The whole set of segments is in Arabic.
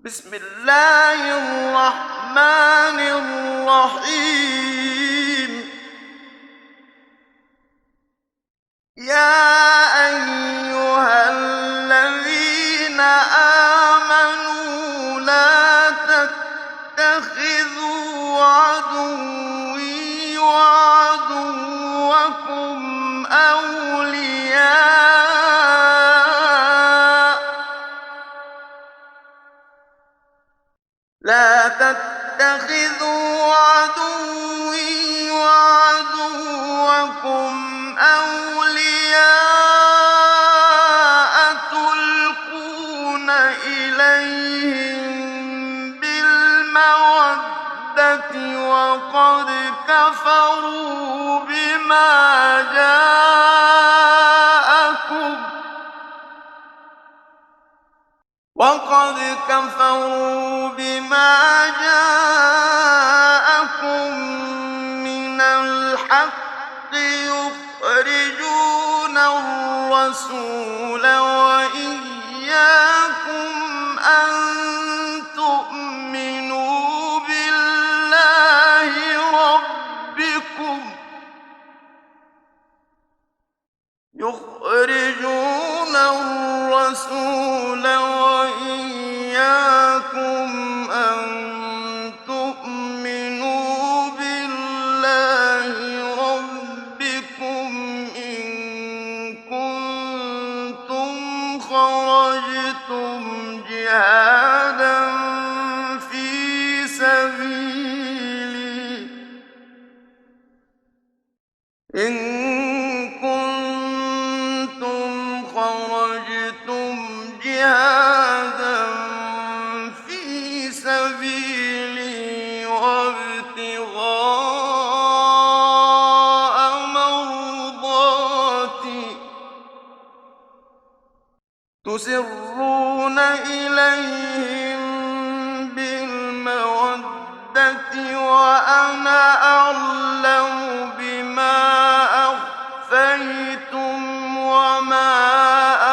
بسم الله الرحمن الرحيم. يا أيها الذين آمنوا لا تتخذوا عدوي وعدوكم أولياء تلقون إليهم بالمودة وقد كفروا بما جاءكم من الحق يخرجون الرسول وإياكم أن تؤمنوا بالله ربكم إن كنتم خرجتم جهادا في سبيلي وابتغاء مرضاتي تسرون إليهم بالمودة وأنا أعلم بما أخفيتم وما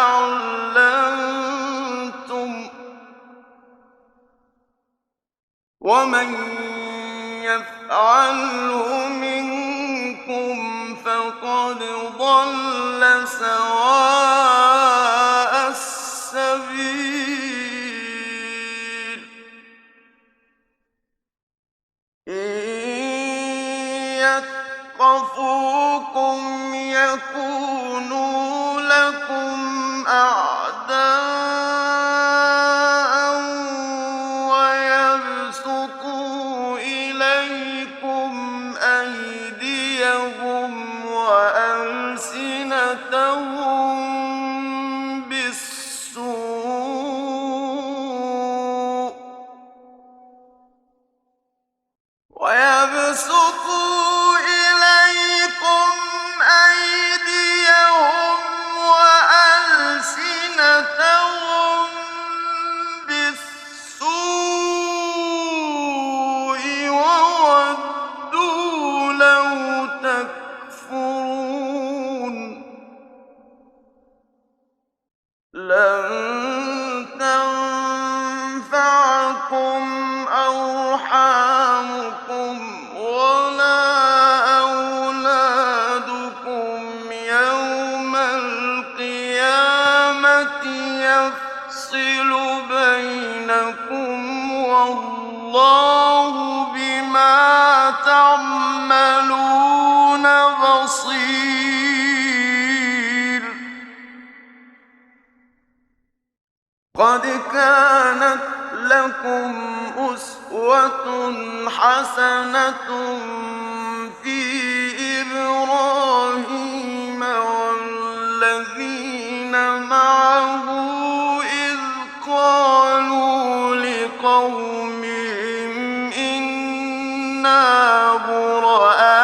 أعلنتم ومن يفعله منكم فقد ضل سواء السبيل إن يثقفوكم يكونوا لكم أعداء ويبسطوا إليكم أيديهم وألسنتهم بالسوء وودوا لو تكفرون لن تنفعكم أرحامكم ولا أولادكم يوم القيامة يفصل بينكم والله بما تعملون بصير. قد كانت لكم أسوة حسنة في إبراهيم والذين معه إذ قالوا لقومهم إنا براء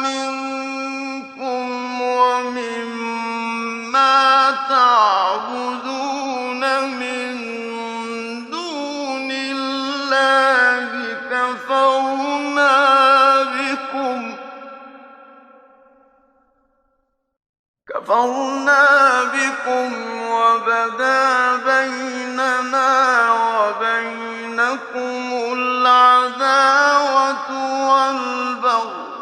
منكم ومما تعبدون من دون الله كفرنا بكم وبدا بيننا وبينكم العداوة والبغضاء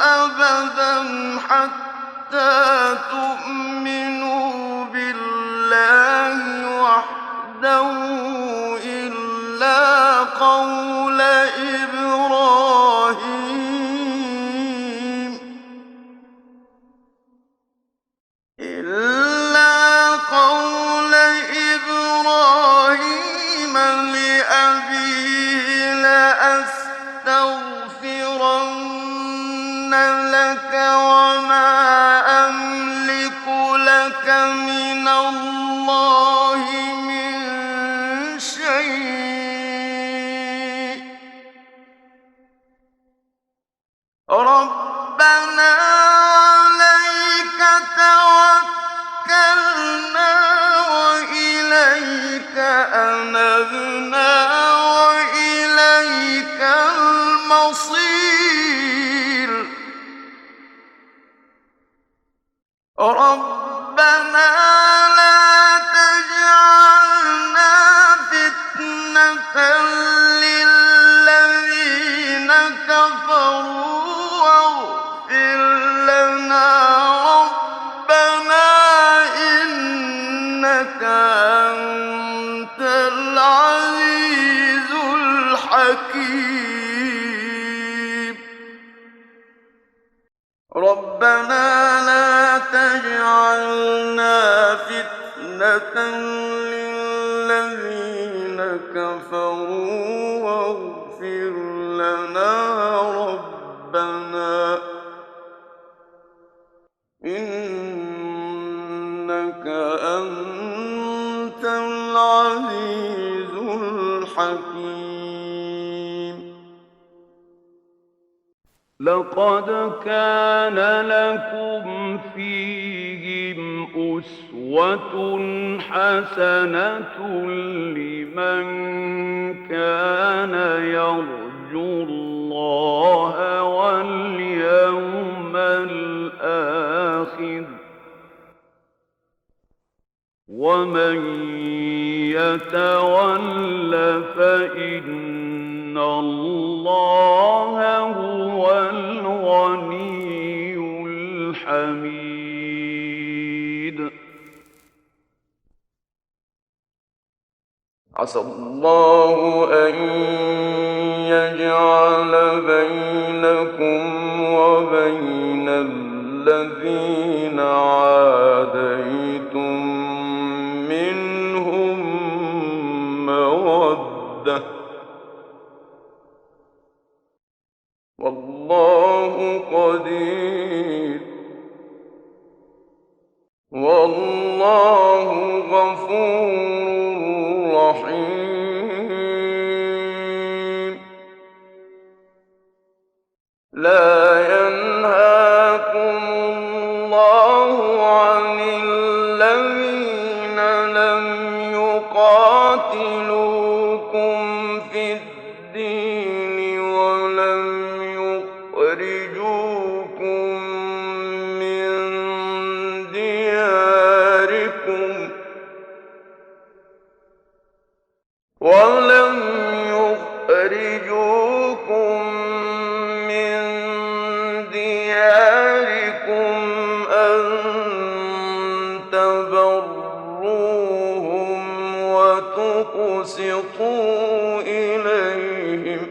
أبدا حتى تؤمنوا بالله وحده إلا قول إبراهيم لأبيه لأستغفرن لك وما أملك لك من الله من شيء ربنا عليك توكلنا وإليك أنبنا وإليك المصير ربنا لا تجعلنا فتنة للذين كفروا واغفر لنا ربنا إنك أنت العزيز الحكيم ربنا لا تجعلنا فتنة للذين كفروا واغفر لنا ربنا إنك أنت العزيز الحكيم لقد كان لكم فيهم أسوة حسنة لمن كان يرجو الله واليوم الآخر ومن يتول فإن الله هو الغني الحميد عسى الله أن يجعل بينكم وبين الذين عاديتم منهم مودة والله قدير والله غفور رحيم لا ينهاكم الله عن الذين لم يقاتلوكم في الدين ولم يخرجوكم من دياركم أن تبروهم وتقسطوا إليهم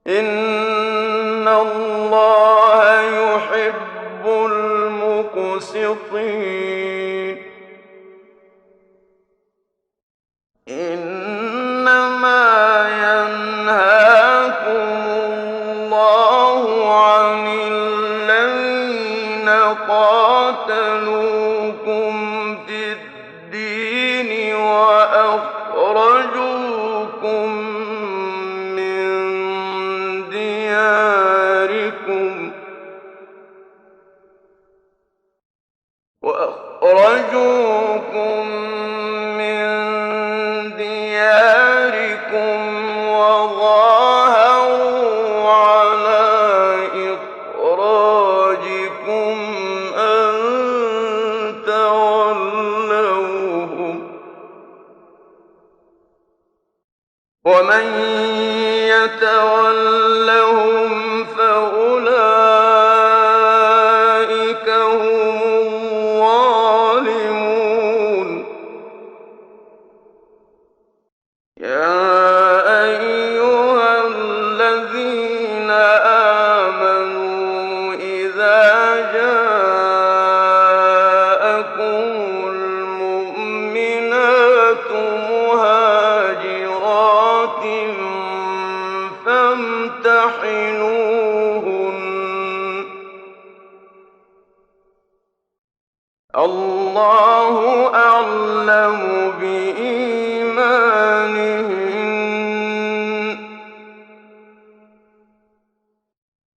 إن الله يحب المقسطين إنما ينهاكم الله عن الذين قاتلوكم في الدين وأخرجوكم من دياركم أخرجوكم من دياركم وظاهروا على إخراجكم أن تولوهم ومن يتولهم فأولئك هم الظالمون يا أيها الذين آمنوا إذا جاءكم المؤمنات مهاجرات فامتحنوهن الله أعلم بإيمانهن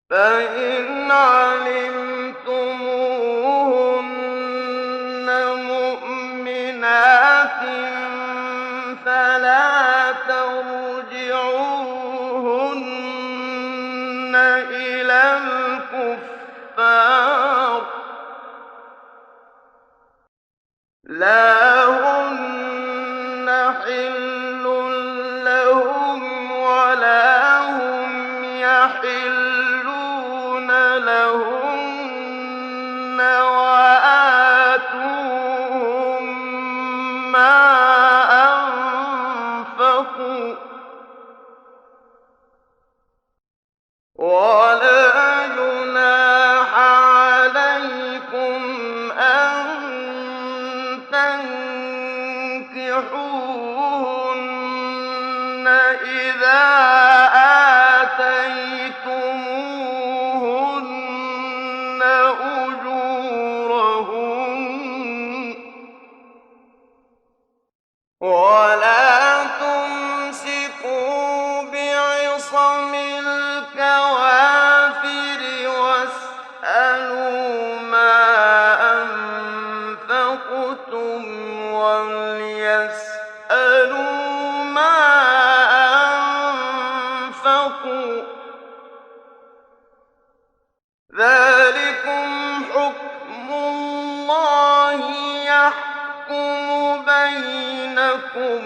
فإن علمتموهن مؤمنات فلا ترجعوهن إلى الكفار لا هن حل لهم ولا هم يحلون لهن وآتوهم ما أنفقوا ولا جناح عليكم أن تنكحوهن إذا آتيتموهن أجورهن ولا تمسكوا بعصم الكوافر واسألوا ما أنفقتم وليسألوا ما أنفقوا ذلكم حكم الله يحكم بينكم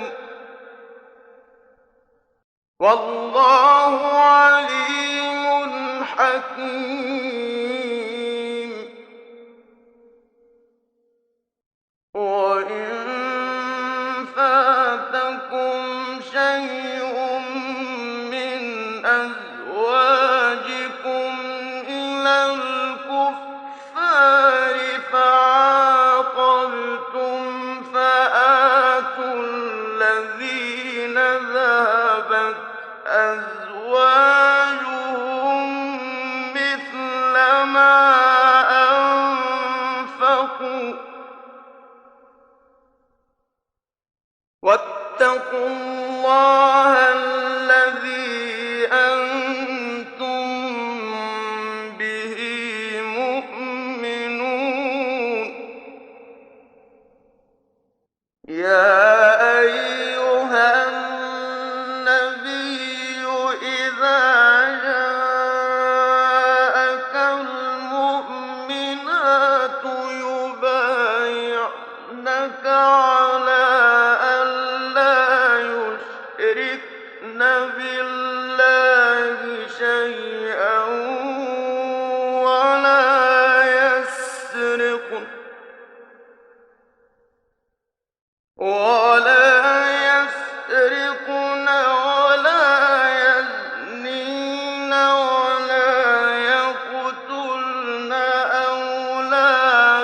والله عليم حكيم وإن فاتكم شيء من أزواجكم إلى الكفار فعاقبتم فآتوا الذين ذهبت أزواجهم مثل ما أنفقوا واتقوا الله الذي أنتم به مؤمنون يا أيها النبي إذا جاءك المؤمنات يبايعنك على أن لا يشركن بالله شيئا ولا يسرقن ولا يزنين ولا يقتلن أولادهن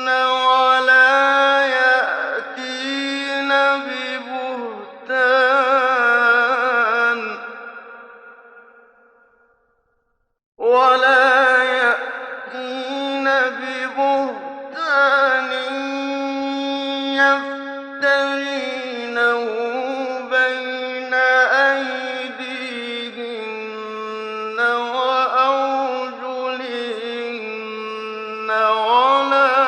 ولا يأتين ببهتان يفترينه بين أيديهن وأرجلهن ولا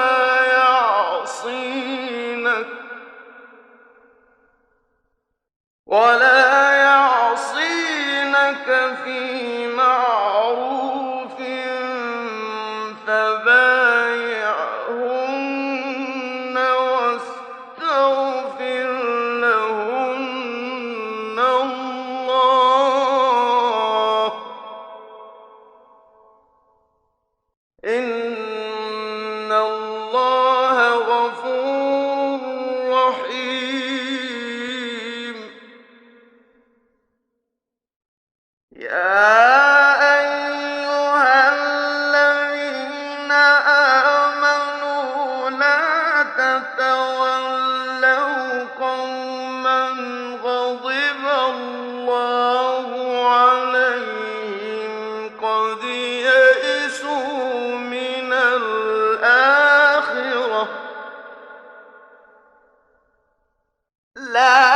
لا